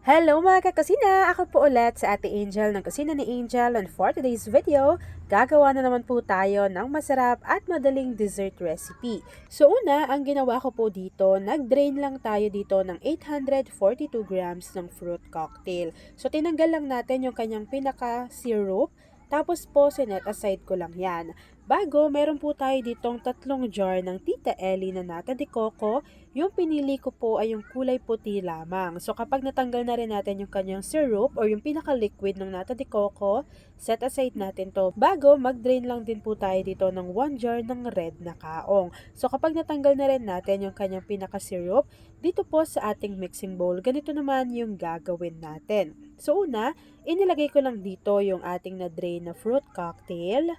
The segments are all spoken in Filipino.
Hello mga kakusina! Ako po ulit sa Ate Angel ng Kusina ni Angel, and for today's video, gagawa na naman po tayo ng masarap at madaling dessert recipe. So una, ang ginawa ko po dito, nag-drain lang tayo dito ng 842 grams ng fruit cocktail. So tinanggal lang natin yung kanyang pinaka-syrup, tapos po sinet aside ko lang yan. Bago, meron po tayo ditong 3 jar ng Tita Ellie na nata de coco. Yung pinili ko po ay yung kulay puti lamang. So kapag natanggal na rin natin yung kanyang syrup or yung pinaka-liquid ng nata de coco, set aside natin to. Bago, mag-drain lang din po tayo dito ng 1 jar ng red na kaong. So kapag natanggal na rin natin yung kanyang pinaka-syrup, dito po sa ating mixing bowl, ganito naman yung gagawin natin. So una, inilagay ko lang dito yung ating na-drain na fruit cocktail.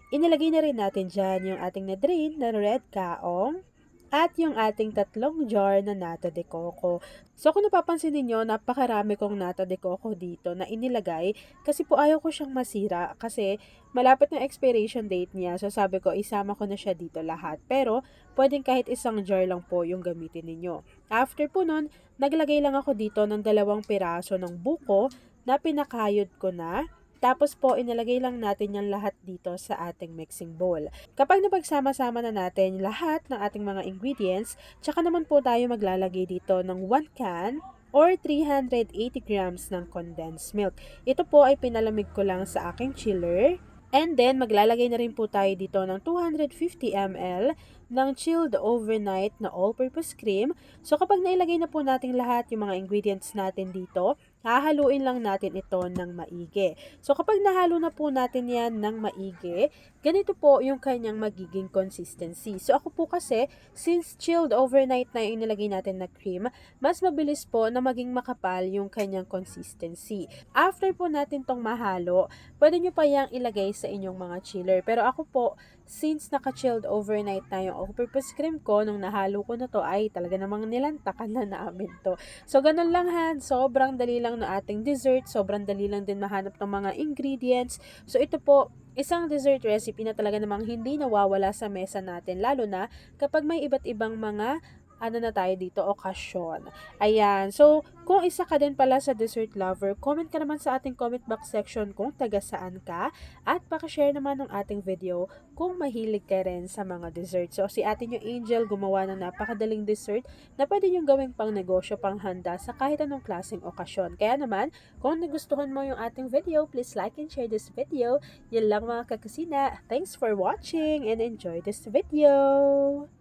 Inilagay na rin natin dyan yung ating na-drain na red kaong at yung ating 3 jar na nata de coco. So kung napapansin niyo, napakarami kong nata de coco dito na inilagay kasi po ayaw ko siyang masira kasi malapit na expiration date niya. So sabi ko, isama ko na siya dito lahat. Pero pwedeng kahit 1 jar lang po yung gamitin ninyo. After po nun, naglagay lang ako dito ng 2 piraso ng buko na pinakayod ko na. Tapos po, inilagay lang natin yan lahat dito sa ating mixing bowl. Kapag napagsama-sama na natin lahat ng ating mga ingredients, tsaka naman po tayo maglalagay dito ng 1 can or 380 grams ng condensed milk. Ito po ay pinalamig ko lang sa aking chiller. And then, maglalagay na rin po tayo dito ng 250 ml ng chilled overnight na all-purpose cream. So, kapag nailagay na po natin lahat yung mga ingredients natin dito, hahaluin lang natin ito ng maigi. So, kapag nahalo na po natin yan ng maigi, ganito po yung kanyang magiging consistency. So, ako po kasi, since chilled overnight na yung nilagay natin na cream, mas mabilis po na maging makapal yung kanyang consistency. After po natin tong mahalo, pwede nyo pa yung ilagay sa inyong mga chiller. Pero ako po, since naka-chilled overnight na yung all-purpose cream ko, nung nahalo ko na to, ay talaga namang nilantakan na namin to. So, ganun lang ha. Sobrang dali lang na ating dessert. Sobrang dali lang din mahanap ng mga ingredients. So, ito po, isang dessert recipe na talaga namang hindi nawawala sa mesa natin. Lalo na kapag may iba't ibang mga na tayo dito, okasyon. Ayan. So, kung isa ka din pala sa dessert lover, comment ka naman sa ating comment box section kung taga saan ka at pakishare naman ng ating video kung mahilig ka rin sa mga dessert. So, si atin yung Angel gumawa ng napakadaling dessert na pwede nyo gawing pang negosyo, pang handa sa kahit anong klaseng okasyon. Kaya naman, kung nagustuhan mo yung ating video, please like and share this video. Yan lang mga kakusina. Thanks for watching and enjoy this video!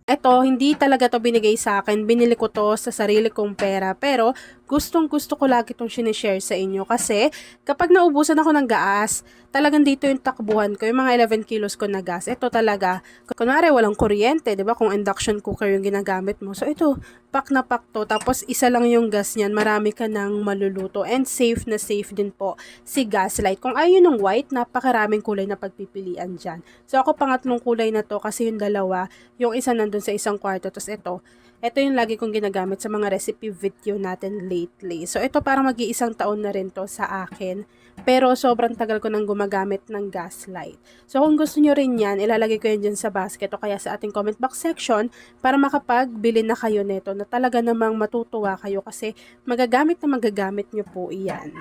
Eto, hindi talaga to binigay sa akin. Binili ko to sa sarili kong pera. Pero, gustong-gusto ko lagi itong sinishare sa inyo. Kasi, kapag naubusan ako ng gas, talagang dito yung takbuhan ko. Yung mga 11 kilos ko na gas. Ito talaga. Kunwari, walang kuryente. Diba? Kung induction cooker yung ginagamit mo. So, ito, pak na pak to. Tapos, isa lang yung gas niyan. Marami ka nang maluluto. And safe na safe din po si Gaslight. Kung ayaw ng white, napakaraming kulay na pagpipilian dyan. So, ako pangatlong kulay na to kasi yung dalawa, yung isa nandun sa 1 kwarto. Tapos ito yung lagi kong ginagamit sa mga recipe video natin lately. So, ito parang mag-iisang taon na rin to sa akin. Pero, sobrang tagal ko nang gumagamit ng Gaslight. So, kung gusto nyo rin yan, ilalagay ko yan dyan sa basket o kaya sa ating comment box section para makapagbili na kayo nito na talaga namang matutuwa kayo kasi magagamit na magagamit nyo po iyan.